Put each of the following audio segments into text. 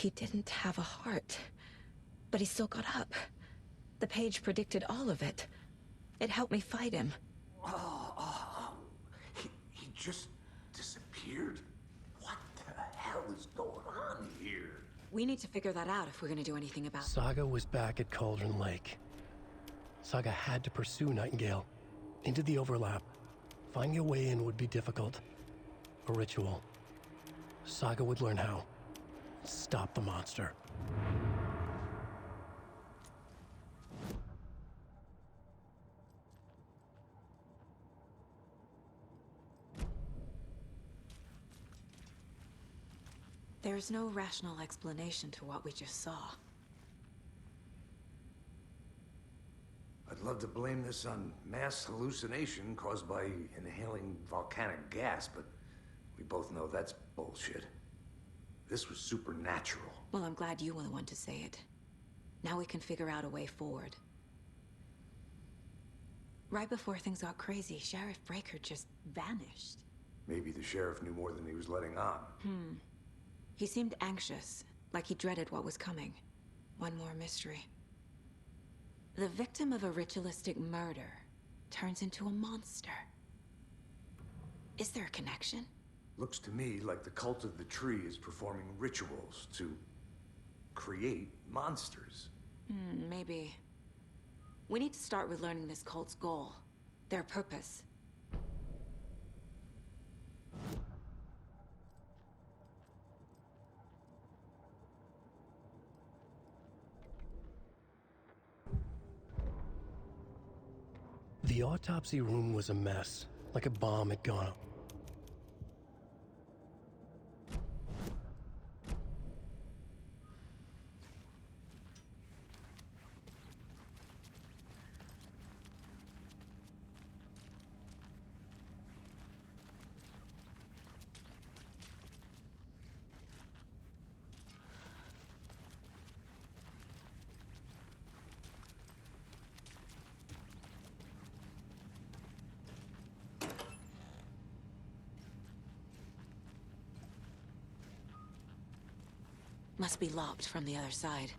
He didn't have a heart, but he still got up. The page predicted all of it. It helped me fight him. He just disappeared? What the hell is going on here? We need to figure that out if we're gonna do anything about it. Saga was back at Cauldron Lake. Saga had to pursue Nightingale. Into the overlap. Finding a way in would be difficult. A ritual. Saga would learn how. Stop the monster. There's no rational explanation to what we just saw. I'd love to blame this on mass hallucination caused by inhaling volcanic gas, but we both know that's bullshit. This was supernatural. Well, I'm glad you were the one to say it. Now we can figure out a way forward. Right before things got crazy, Sheriff Breaker just vanished. Maybe the sheriff knew more than he was letting on. He seemed anxious, like he dreaded what was coming. One more mystery. The victim of a ritualistic murder turns into a monster. Is there a connection? Looks to me like the cult of the tree is performing rituals to create monsters. Maybe. We need to start with learning this cult's goal, their purpose. The autopsy room was a mess, like a bomb had gone up. Must be locked from the other side.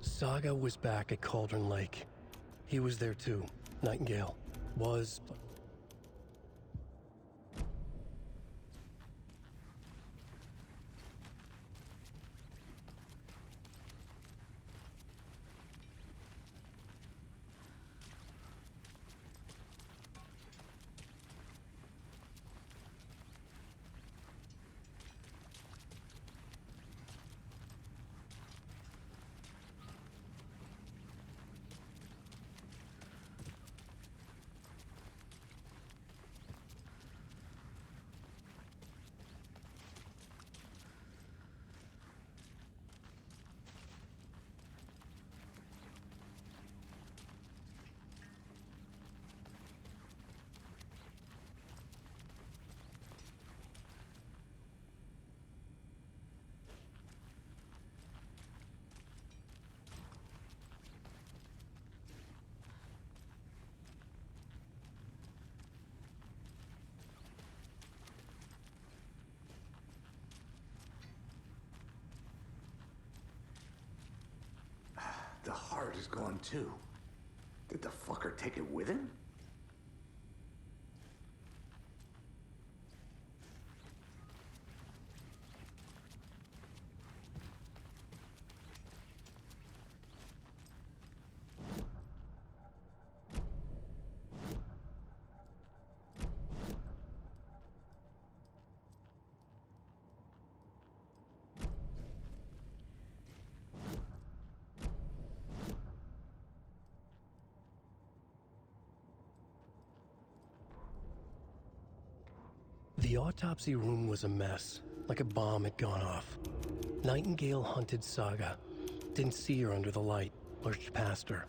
Saga was back at Cauldron Lake. He was there too. Nightingale was... The heart is gone too. Did the fucker take it with him? The autopsy room was a mess, like a bomb had gone off. Nightingale hunted Saga. Didn't see her under the light, lurched past her.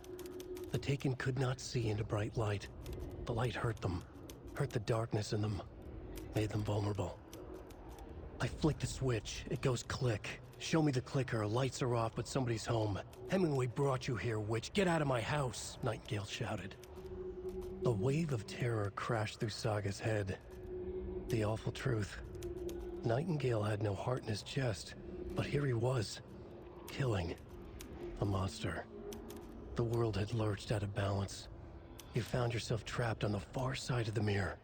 The Taken could not see into bright light. The light hurt them. hurt the darkness in them, made them vulnerable. I flick the switch, it goes click. Show me the clicker, lights are off, but somebody's home. Hemingway brought you here, witch. Get out of my house, Nightingale shouted. A wave of terror crashed through Saga's head. The awful truth. Nightingale had no heart in his chest, but here he was, killing a monster. The world had lurched out of balance. You found yourself trapped on the far side of the mirror.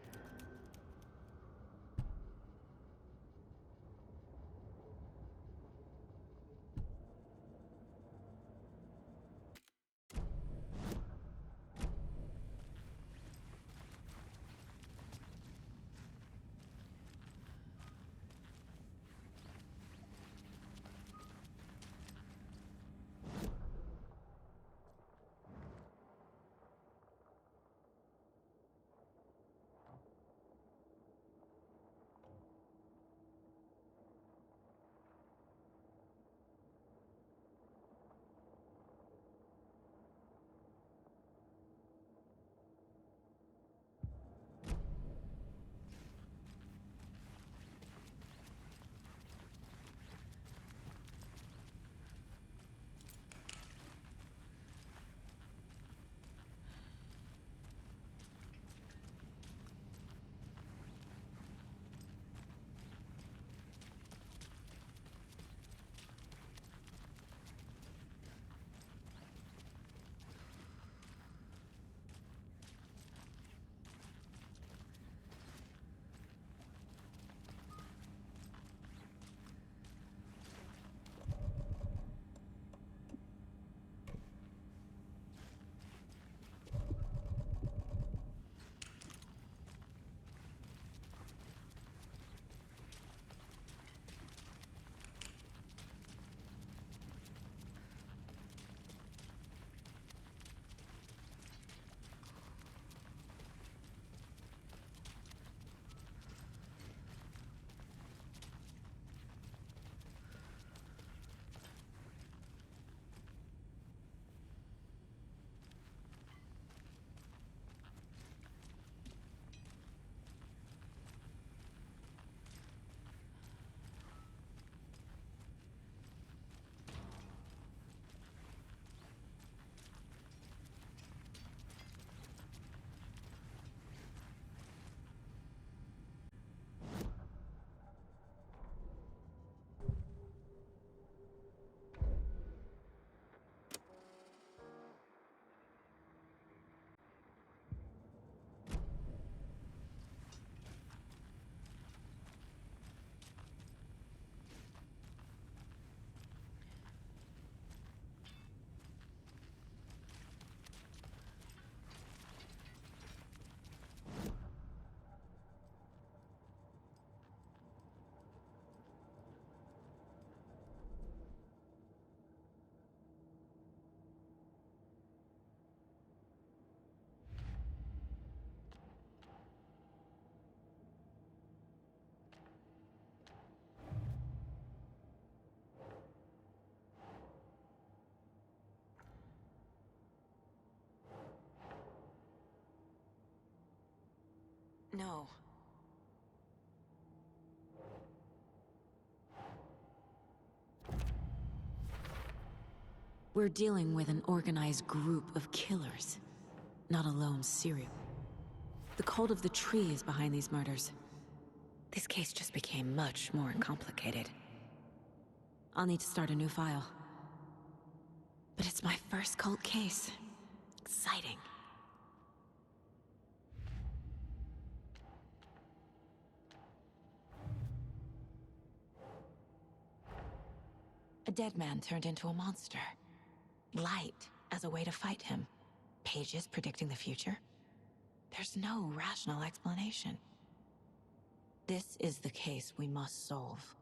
No. We're dealing with an organized group of killers, not a lone serial. The cult of the tree is behind these murders. This case just became much more complicated. I'll need to start a new file. But it's my first cult case. Exciting. A dead man turned into a monster. Light as a way to fight him. Pages predicting the future. There's no rational explanation. This is the case we must solve.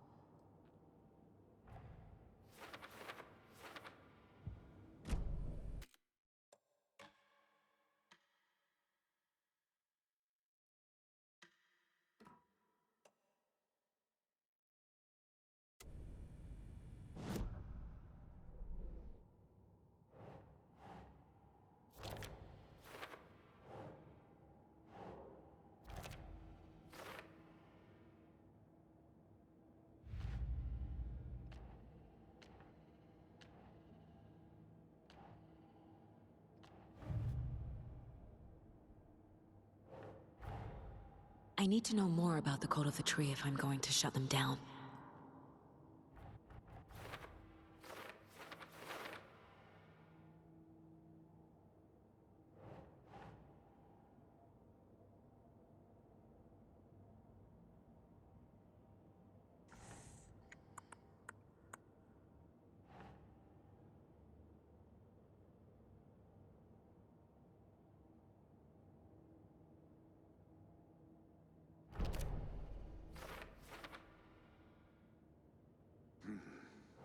I need to know more about the Code of the Tree if I'm going to shut them down.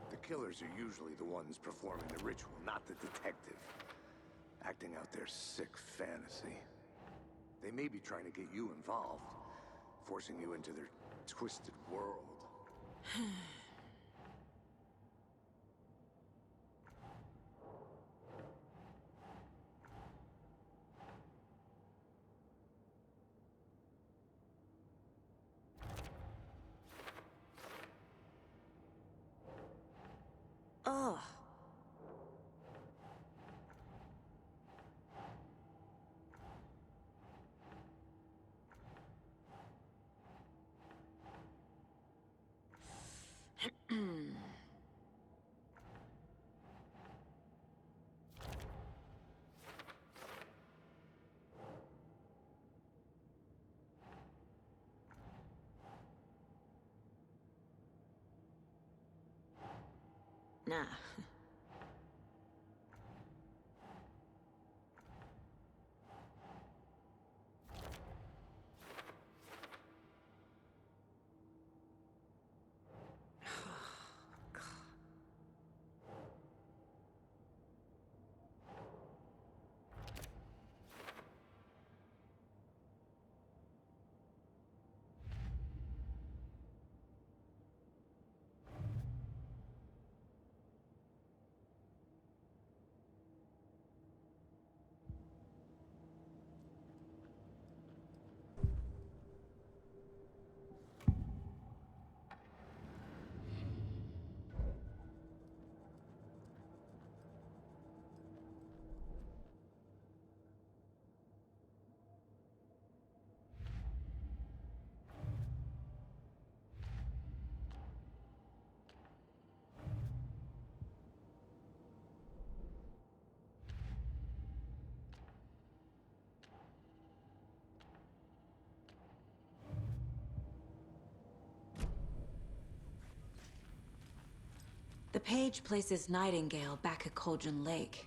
The killers are usually the ones performing the ritual, not the detective. Acting out their sick fantasy. They may be trying to get you involved, forcing you into their twisted world. Ugh. Nah. The page places Nightingale back at Cauldron Lake.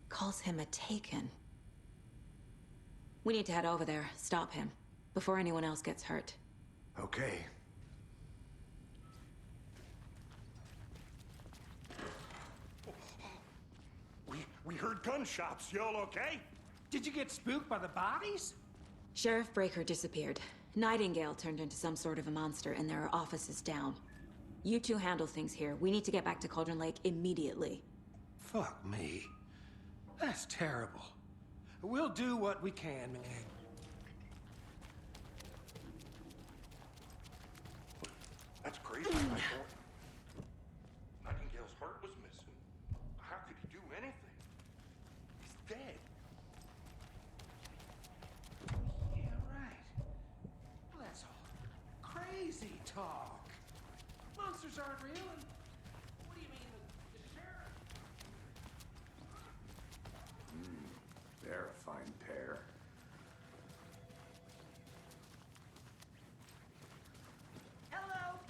Calls him a Taken. We need to head over there, stop him, before anyone else gets hurt. Okay. We heard gunshots. Y'all okay? Did you get spooked by the bodies? Sheriff Breaker disappeared. Nightingale turned into some sort of a monster, and there are offices down. You two handle things here. We need to get back to Cauldron Lake immediately. Fuck me. That's terrible. We'll do what we can, man. That's crazy. I thought Nightingale's heart was missing. How could he do anything? He's dead. Yeah, right. Well, that's all crazy talk. Monsters aren't real, and what do you mean the sheriff? They're a fine pair. Hello?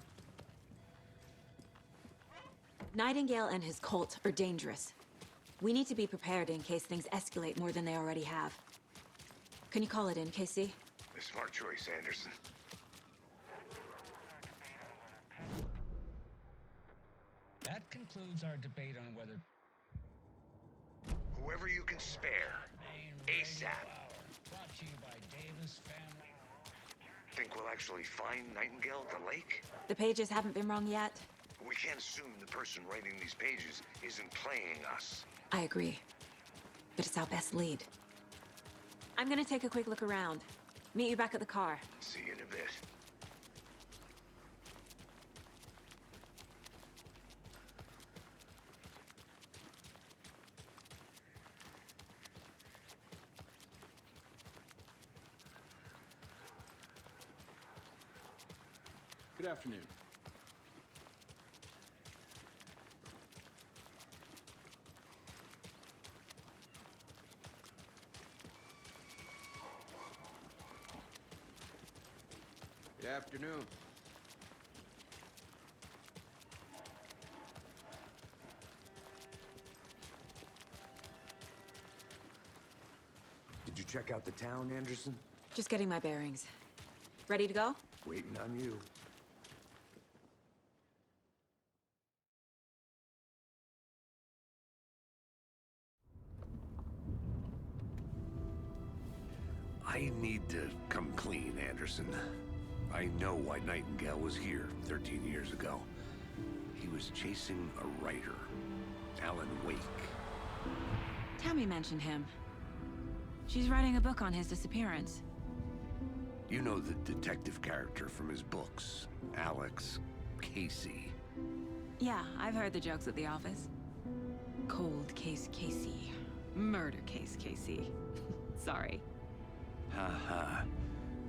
Nightingale and his cult are dangerous. We need to be prepared in case things escalate more than they already have. Can you call it in, KC? A smart choice, Anderson. That concludes our debate on whether Whoever you can spare. ASAP. brought to you by Davis Family. Think we'll actually find Nightingale at the lake? The pages haven't been rung yet. We can't assume the person writing these pages isn't playing us. I agree. But it's our best lead. I'm gonna take a quick look around. Meet you back at the car. See you in a bit. Good afternoon. Good afternoon. Did you check out the town, Anderson? Just getting my bearings. Ready to go? Waiting on you. I need to come clean, Anderson. I know why Nightingale was here 13 years ago. He was chasing a writer, Alan Wake. Tammy mentioned him. She's writing a book on his disappearance. You know the detective character from his books, Alex Casey. Yeah, I've heard the jokes at the office. Cold case Casey. Murder case Casey. Sorry. Ha.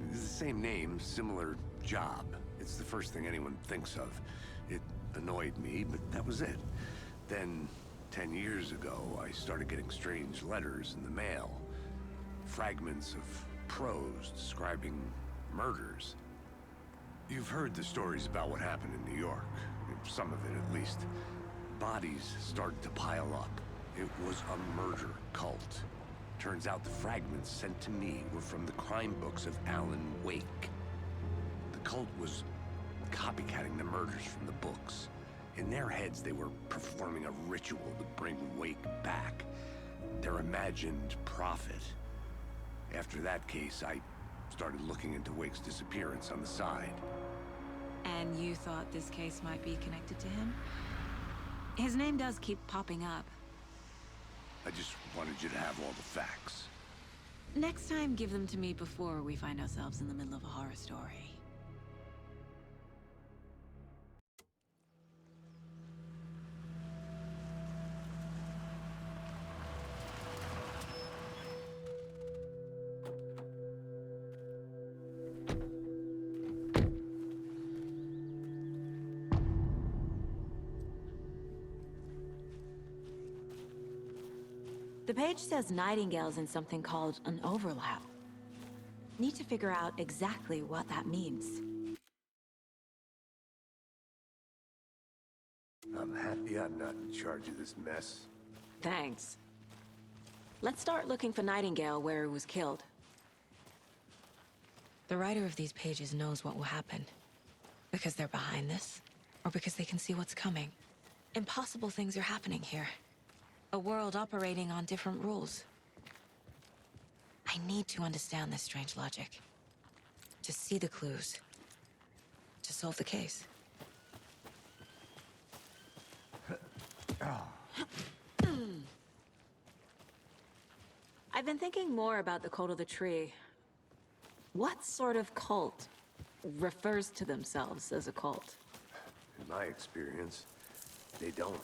It's the same name, similar job. It's the first thing anyone thinks of. It annoyed me, but that was it. Then, 10 years ago, I started getting strange letters in the mail. Fragments of prose describing murders. You've heard the stories about what happened in New York. Some of it, at least. Bodies started to pile up. It was a murder cult. Turns out the fragments sent to me were from the crime books of Alan Wake. The cult was copycatting the murders from the books. In their heads, they were performing a ritual to bring Wake back. Their imagined prophet. After that case, I started looking into Wake's disappearance on the side. And you thought this case might be connected to him? His name does keep popping up. I just wanted you to have all the facts. Next time, give them to me before we find ourselves in the middle of a horror story. The page says Nightingale's in something called an overlap. Need to figure out exactly what that means. I'm happy I'm not in charge of this mess. Thanks. Let's start looking for Nightingale where he was killed. The writer of these pages knows what will happen. Because they're behind this, or because they can see what's coming. Impossible things are happening here. A world operating on different rules. I need to understand this strange logic. To see the clues. To solve the case. I've been thinking more about the cult of the tree. What sort of cult refers to themselves as a cult? In my experience, they don't.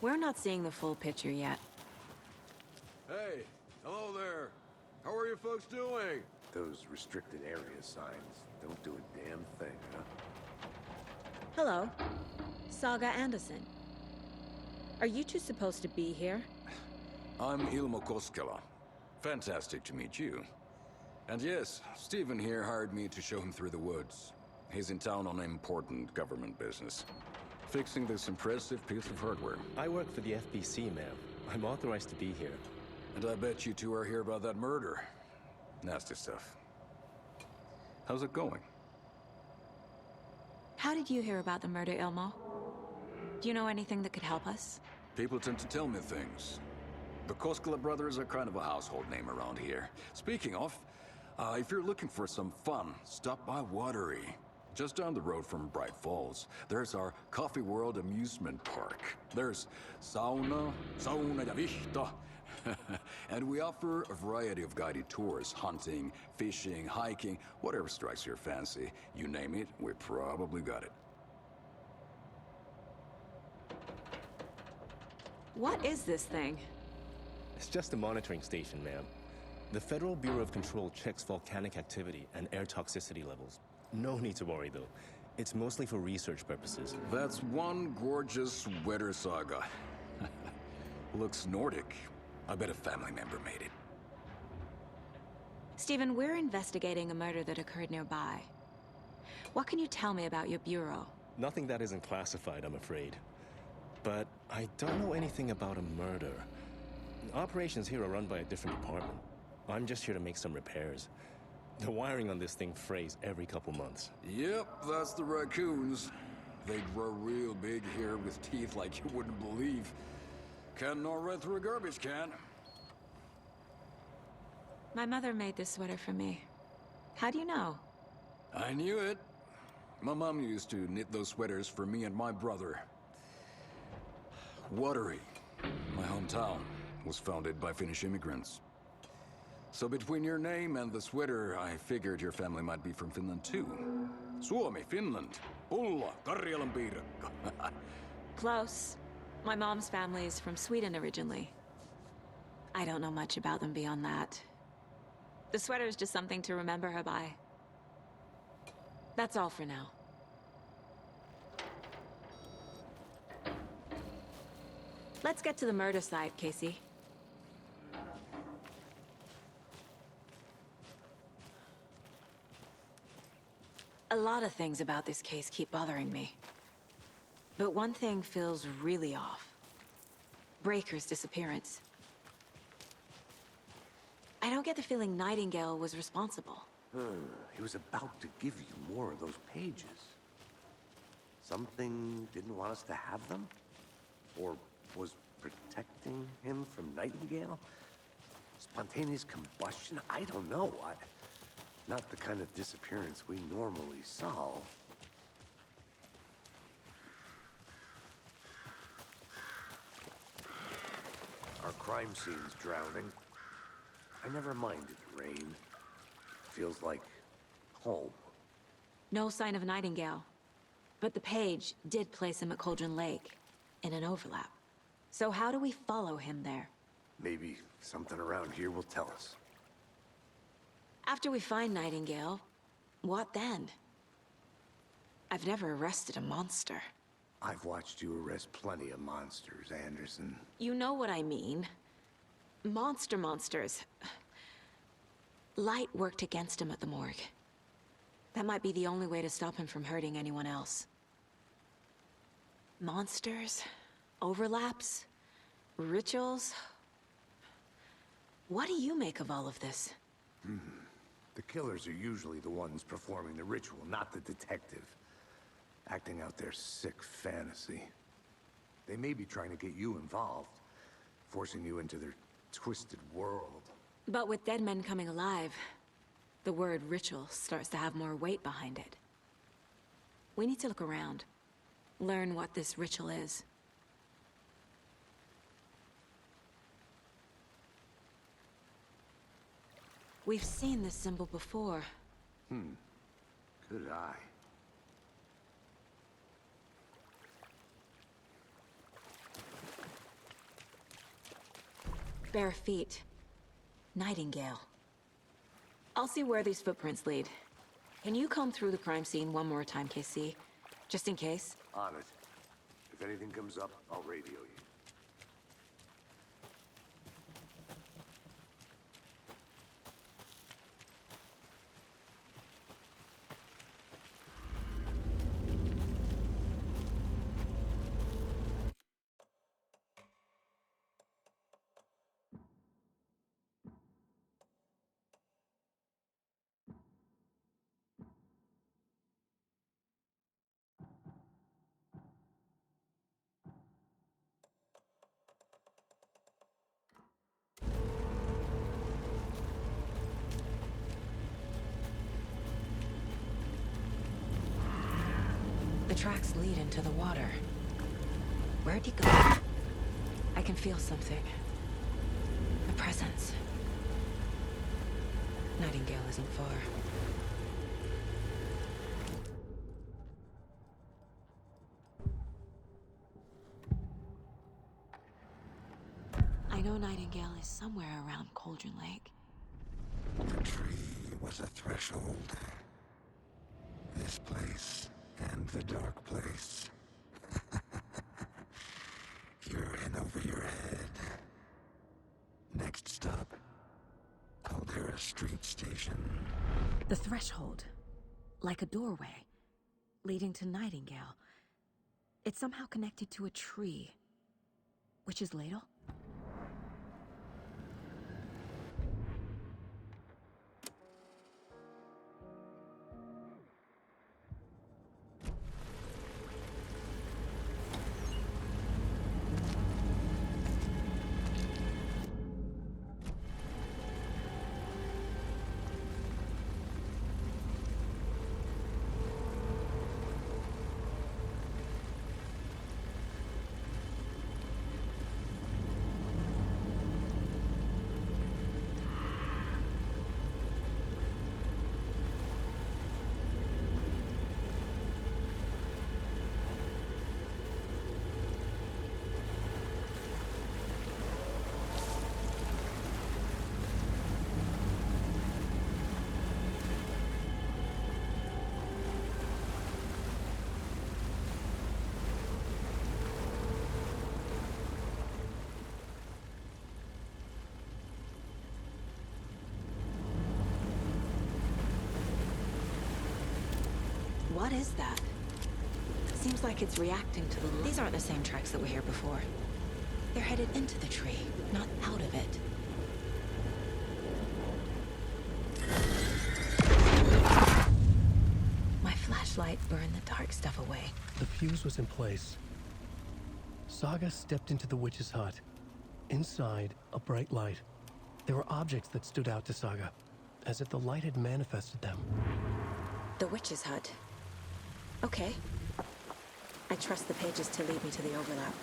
We're not seeing the full picture yet. Hey, hello there. How are you folks doing? Those restricted area signs don't do a damn thing, huh? Hello. Saga Anderson. Are you two supposed to be here? I'm Ilmo Koskela. Fantastic to meet you. And yes, Stephen here hired me to show him through the woods. He's in town on important government business. Fixing this impressive piece of hardware. I work for the FBC, ma'am. I'm authorized to be here. And I bet you two are here about that murder. Nasty stuff. How's it going? How did you hear about the murder, Ilmo? Do you know anything that could help us? People tend to tell me things. The Koskela brothers are kind of a household name around here. Speaking of, if you're looking for some fun, stop by Watery. Just down the road from Bright Falls, there's our Coffee World amusement park. There's sauna ja vihta. And we offer a variety of guided tours, hunting, fishing, hiking, whatever strikes your fancy. You name it, we probably got it. What is this thing? It's just a monitoring station, ma'am. The Federal Bureau of Control checks volcanic activity and air toxicity levels. No need to worry, though. It's mostly for research purposes. That's one gorgeous sweater saga. Looks Nordic. I bet a family member made it. Stephen, we're investigating a murder that occurred nearby. What can you tell me about your bureau? Nothing that isn't classified, I'm afraid. But I don't know anything about a murder. Operations here are run by a different department. I'm just here to make some repairs. The wiring on this thing frays every couple months. Yep, that's the raccoons. They grow real big here with teeth like you wouldn't believe. Can't gnaw right through a garbage can. My mother made this sweater for me. How do you know? I knew it. My mom used to knit those sweaters for me and my brother. Watery, my hometown, was founded by Finnish immigrants. So between your name and the sweater, I figured your family might be from Finland too. Suomi, Finland. Pulla, Karjalan piirakka. Close. My mom's family is from Sweden originally. I don't know much about them beyond that. The sweater is just something to remember her by. That's all for now. Let's get to the murder site, Casey. A lot of things about this case keep bothering me. But one thing feels really off. Breaker's disappearance. I don't get the feeling Nightingale was responsible. He was about to give you more of those pages. Something didn't want us to have them? Or was protecting him from Nightingale? Spontaneous combustion? I don't know. Not the kind of disappearance we normally solve. Our crime scene's drowning. I never minded rain. Feels like home. No sign of Nightingale. But the page did place him at Cauldron Lake, in an overlap. So how do we follow him there? Maybe something around here will tell us. After we find Nightingale, what then? I've never arrested a monster. I've watched you arrest plenty of monsters, Anderson. You know what I mean. Monsters. Light worked against him at the morgue. That might be the only way to stop him from hurting anyone else. Monsters? Overlaps? Rituals? What do you make of all of this? The killers are usually the ones performing the ritual, not the detective. Acting out their sick fantasy. They may be trying to get you involved, forcing you into their twisted world. But with dead men coming alive, the word ritual starts to have more weight behind it. We need to look around. Learn what this ritual is. We've seen this symbol before. Good eye. Bare feet. Nightingale. I'll see where these footprints lead. Can you comb through the crime scene one more time, KC? Just in case? On it. If anything comes up, I'll radio you. The tracks lead into the water. Where'd he go? I can feel something. A presence. Nightingale isn't far. I know Nightingale is somewhere around Cauldron Lake. The tree was a threshold. this place and the dark place. You're in over your head. Next stop, Caldera Street Station. The threshold. Like a doorway. Leading to Nightingale. It's somehow connected to a tree. Witch's ladle? What is that? Seems like it's reacting to the... These aren't the same tracks that were here before. They're headed into the tree, not out of it. My flashlight burned the dark stuff away. The fuse was in place. Saga stepped into the witch's hut. Inside, a bright light. There were objects that stood out to Saga, as if the light had manifested them. The witch's hut. Okay. I trust the pages to lead me to the overlap.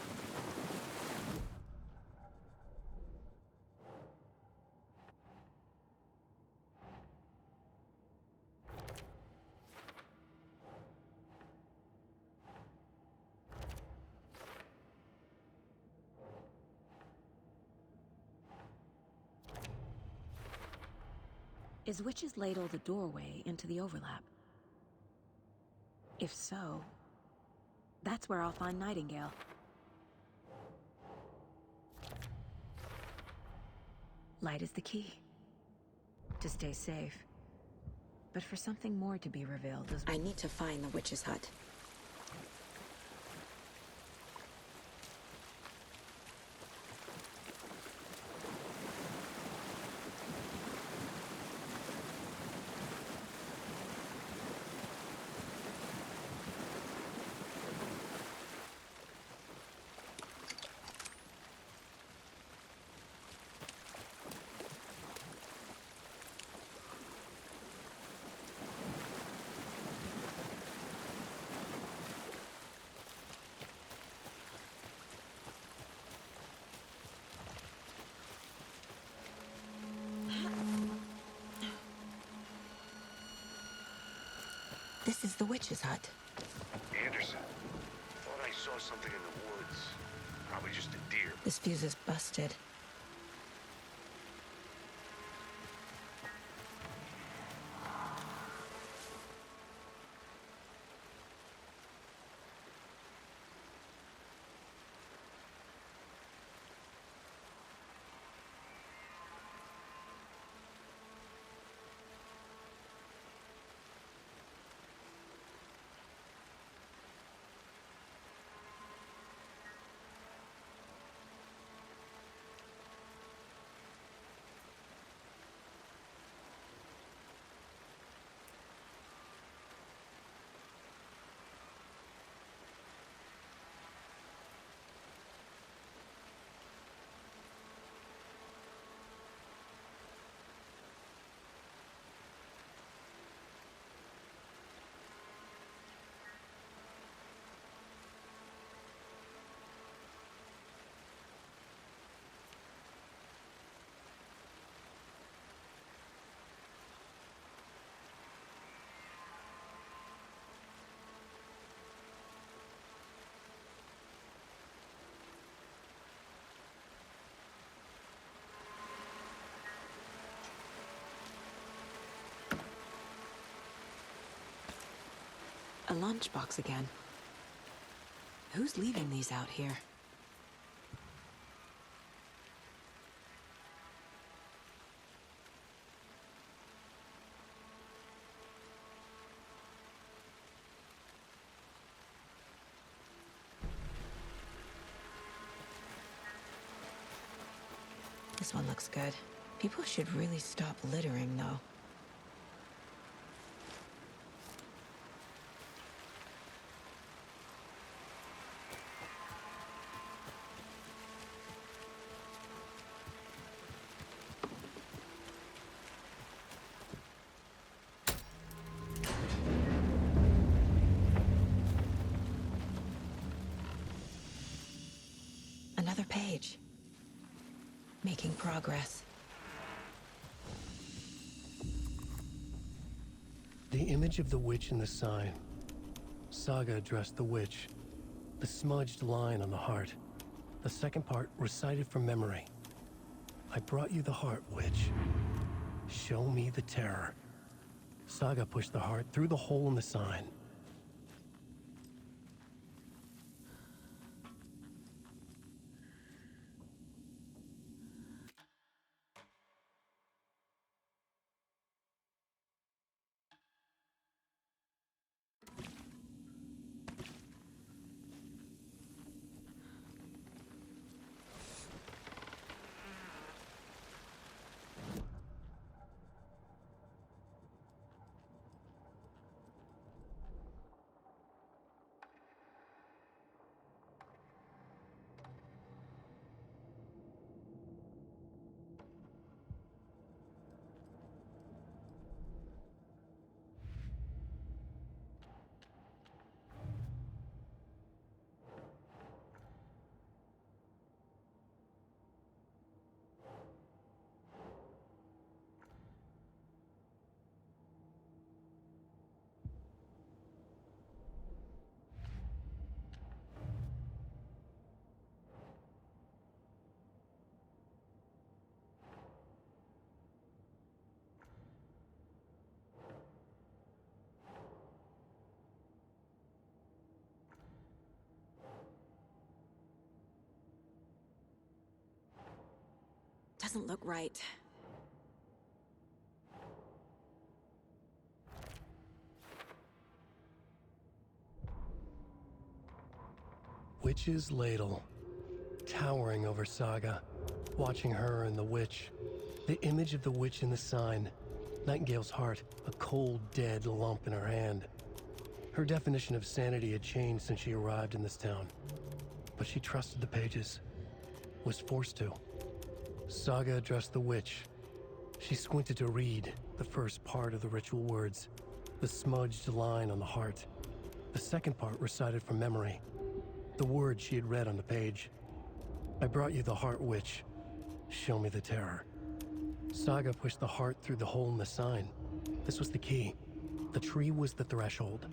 Is Witch's Ladle the doorway into the overlap? If so, that's where I'll find Nightingale. Light is the key. To stay safe. But for something more to be revealed, I need to find the witch's hut. This is the witch's hut. Anderson, thought I saw something in the woods. Probably just a deer. This fuse is busted. A lunchbox again. Who's leaving these out here? This one looks good. People should really stop littering, though. Another page. Making progress. The image of the witch in the sign. Saga addressed the witch. The smudged line on the heart. The second part recited from memory. I brought you the heart, witch. Show me the terror. Saga pushed the heart through the hole in the sign. Doesn't look right. Witch's ladle. Towering over Saga. Watching her and the witch. The image of the witch in the sign. Nightingale's heart, a cold, dead lump in her hand. Her definition of sanity had changed since she arrived in this town. But she trusted the pages. Was forced to. Saga addressed the witch. She squinted to read the first part of the ritual words. The smudged line on the heart. The second part recited from memory. The words she had read on the page. I brought you the heart, witch. Show me the terror. Saga pushed the heart through the hole in the sign. This was the key. The tree was the threshold.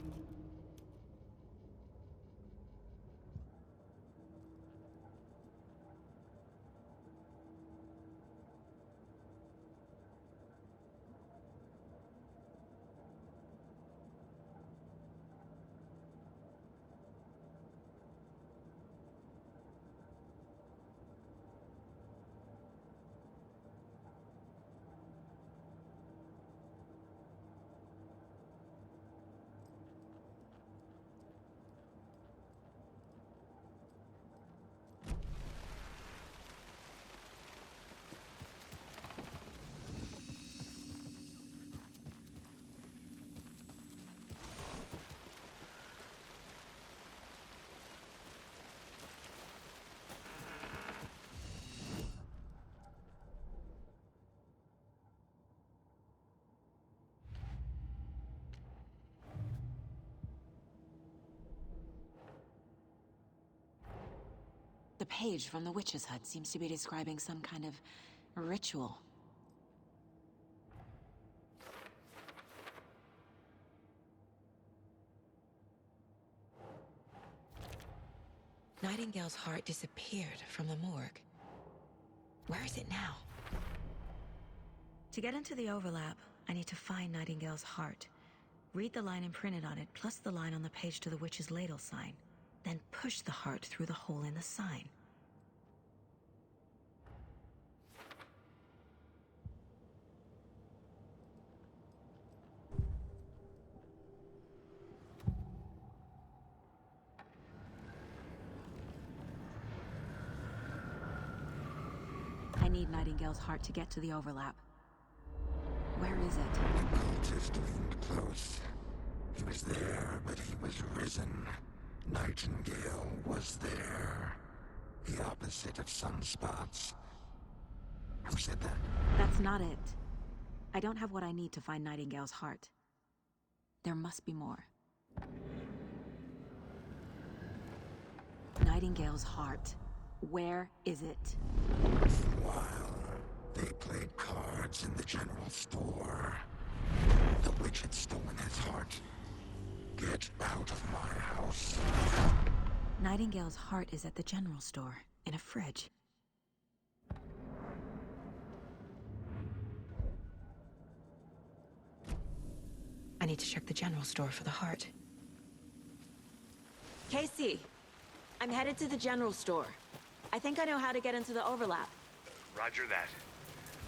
The page from the witch's hut seems to be describing some kind of ritual. Nightingale's heart disappeared from the morgue. Where is it now? To get into the overlap, I need to find Nightingale's heart. Read the line imprinted on it, plus the line on the page to the witch's ladle sign. Then push the heart through the hole in the sign. I need Nightingale's heart to get to the overlap. Where is it? The cultist leaned close. He was there, but he was risen. Nightingale was there. The opposite of sunspots. Who said that? That's not it. I don't have what I need to find Nightingale's heart. There must be more. Nightingale's heart. Where is it? For a while, they played cards in the general store. The witch had stolen his heart. Get out of my house. Nightingale's heart is at the general store, in a fridge. I need to check the general store for the heart. Casey, I'm headed to the general store. I think I know how to get into the overlap. Roger that.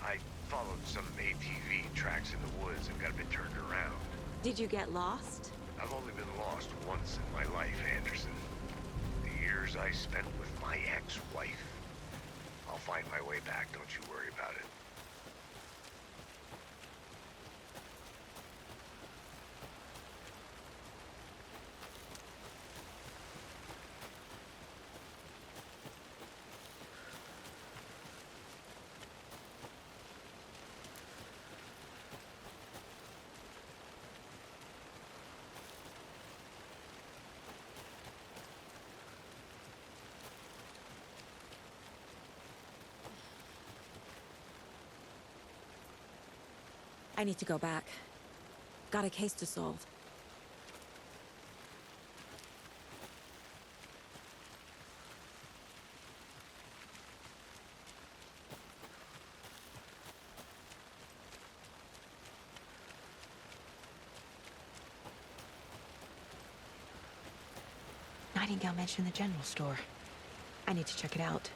I followed some ATV tracks in the woods and got a bit turned around. Did you get lost? I've only been lost once in my life, Anderson. The years I spent with my ex-wife. I'll find my way back, don't you worry about it. I need to go back. Got a case to solve. Nightingale mentioned the general store. I need to check it out.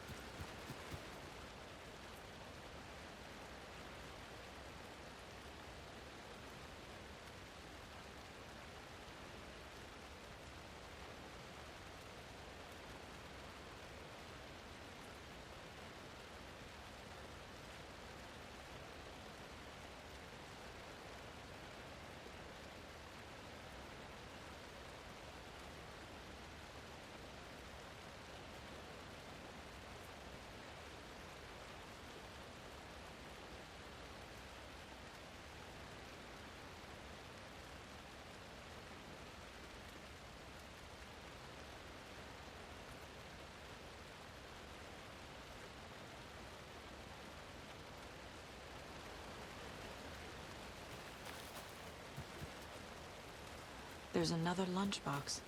There's another lunchbox.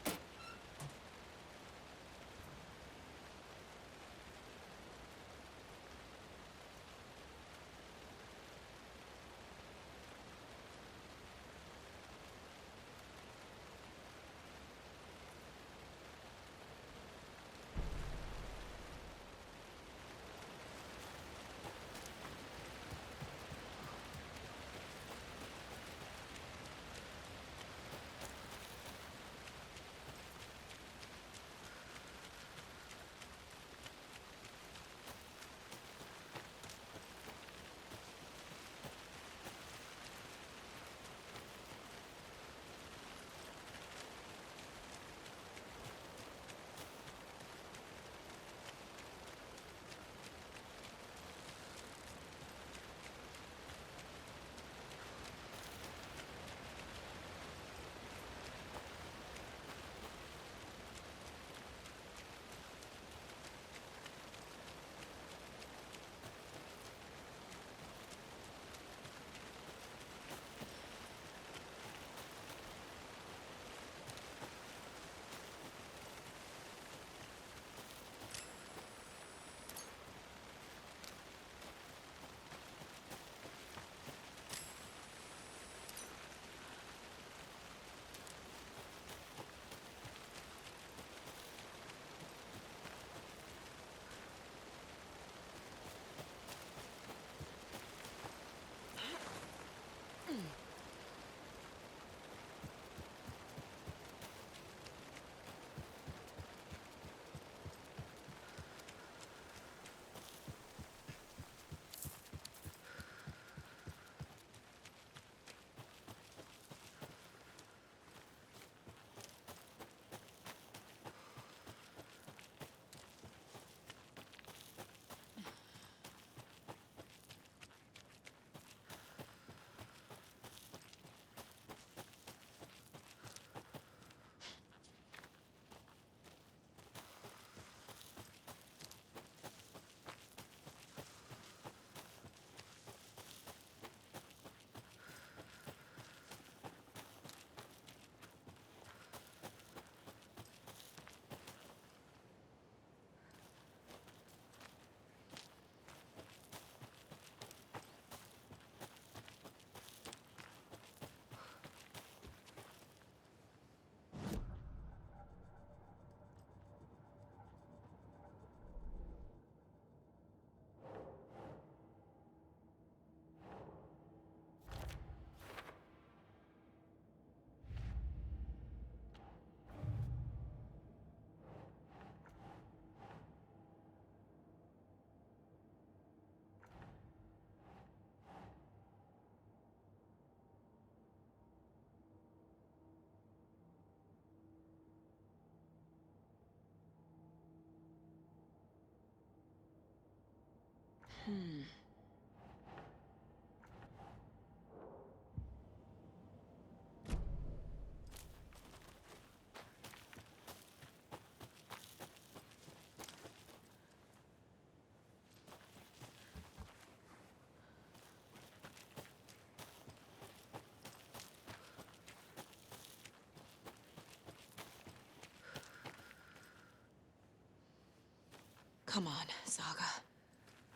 Come on, Saga.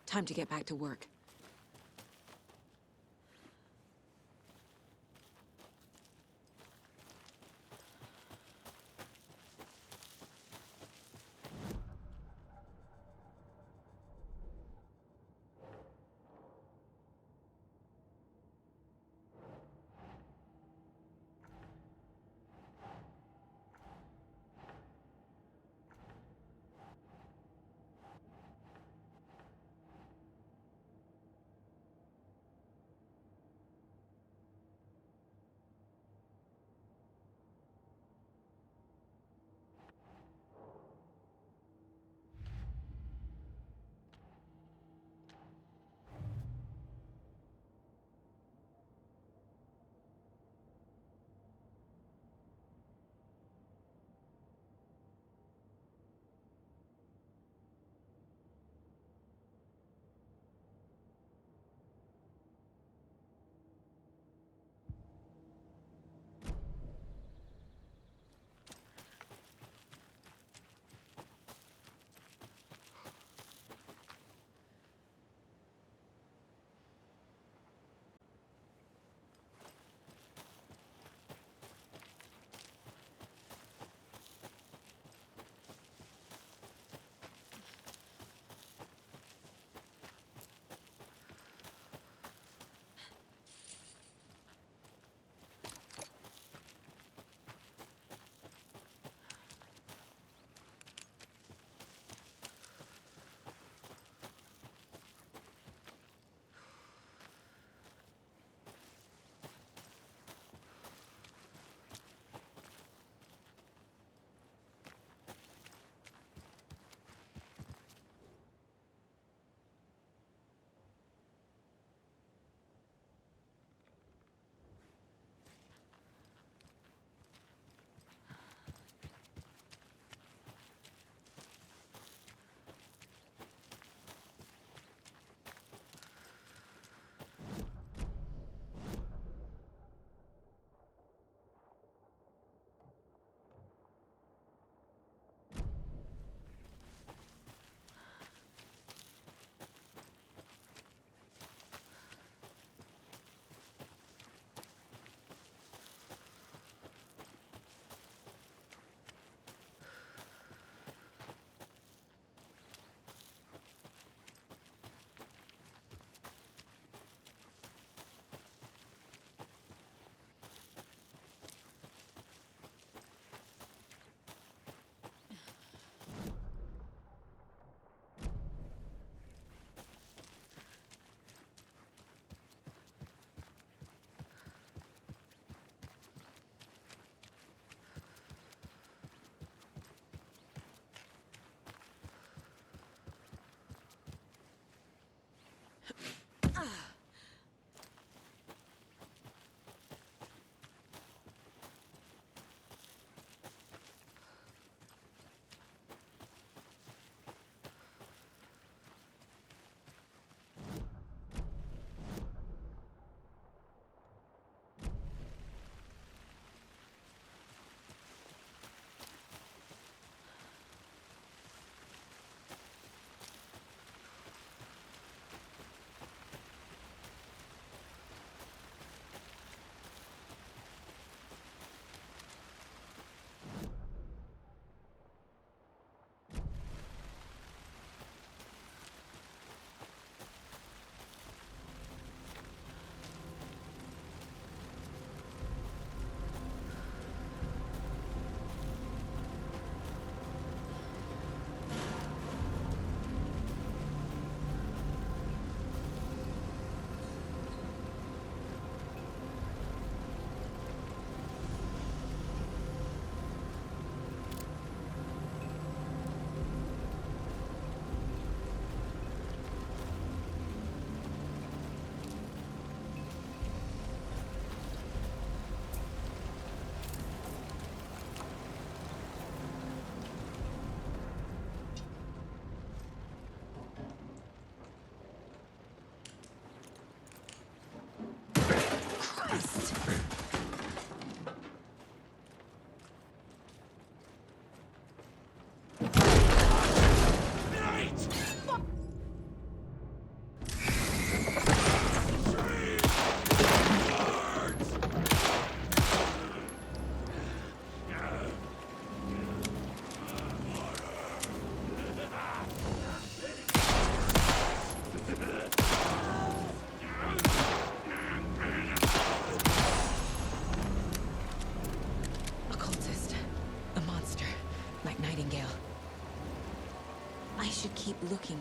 Time to get back to work.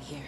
here.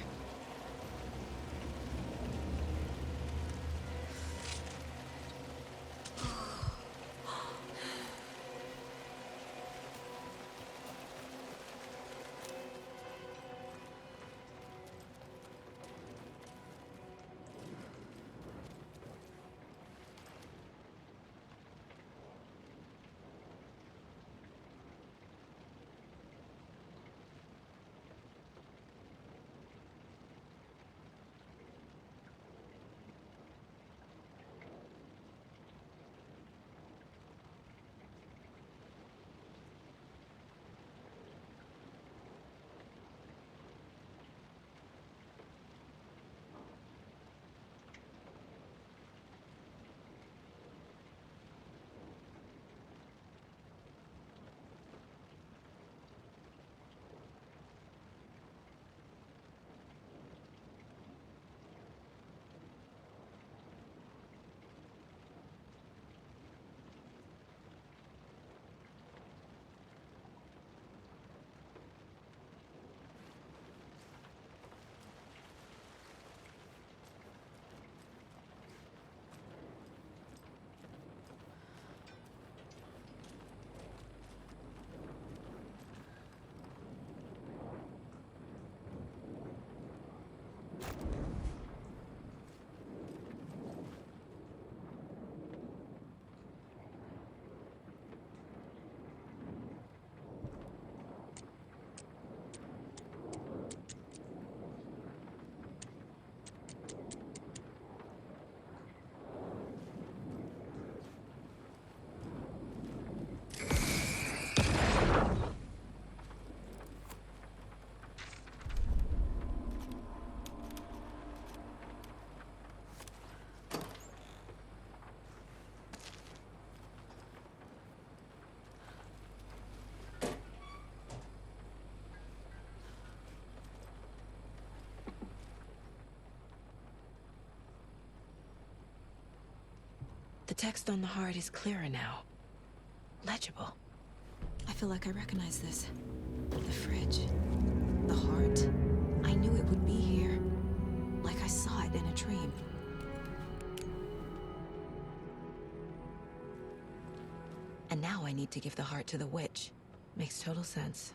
The text on the heart is clearer now. Legible. I feel like I recognize this. The fridge. The heart. I knew it would be here. Like I saw it in a dream. And now I need to give the heart to the witch. Makes total sense.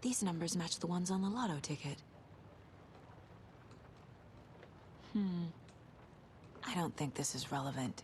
These numbers match the ones on the lotto ticket. I don't think this is relevant.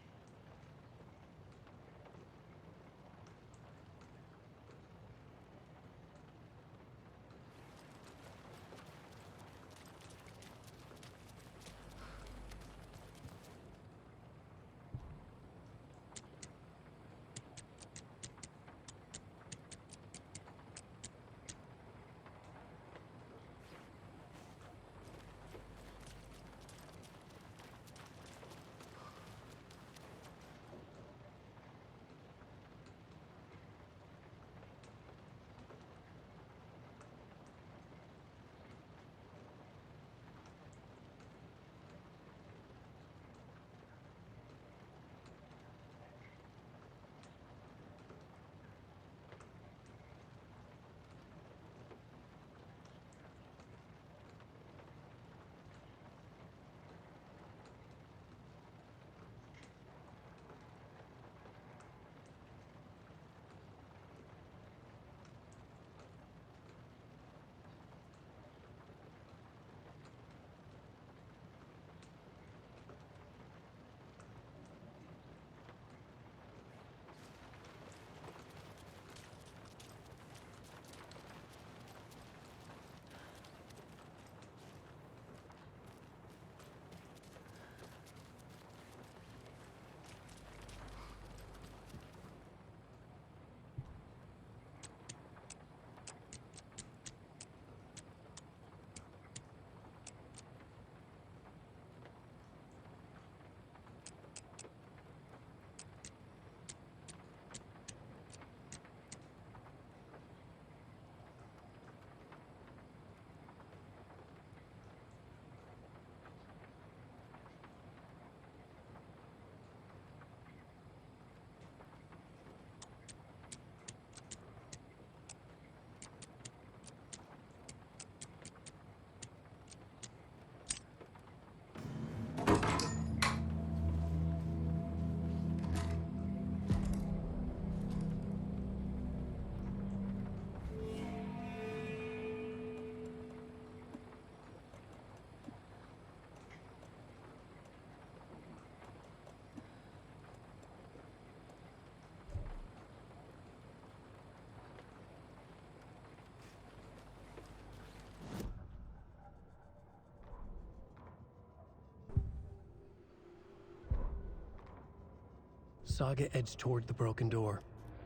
Saga edged toward the broken door,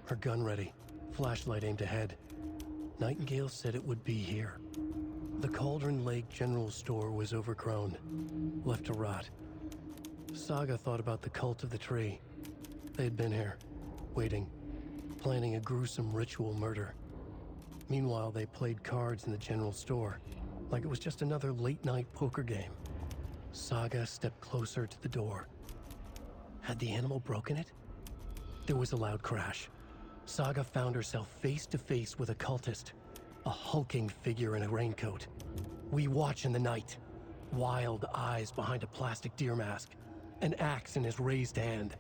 her gun ready, flashlight aimed ahead. Nightingale said it would be here. The Cauldron Lake General Store was overgrown, left to rot. Saga thought about the cult of the tree. They had been here, waiting, planning a gruesome ritual murder. Meanwhile, they played cards in the general store, like it was just another late-night poker game. Saga stepped closer to the door. Had the animal broken it? There was a loud crash. Saga found herself face to face with a cultist, a hulking figure in a raincoat. We watch in the night. Wild eyes behind a plastic deer mask, an axe in his raised hand.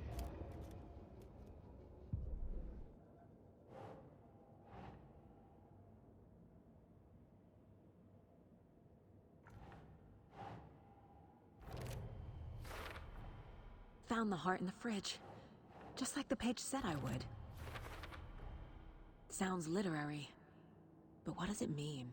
Found the heart in the fridge. Just like the page said I would. Sounds literary. But what does it mean?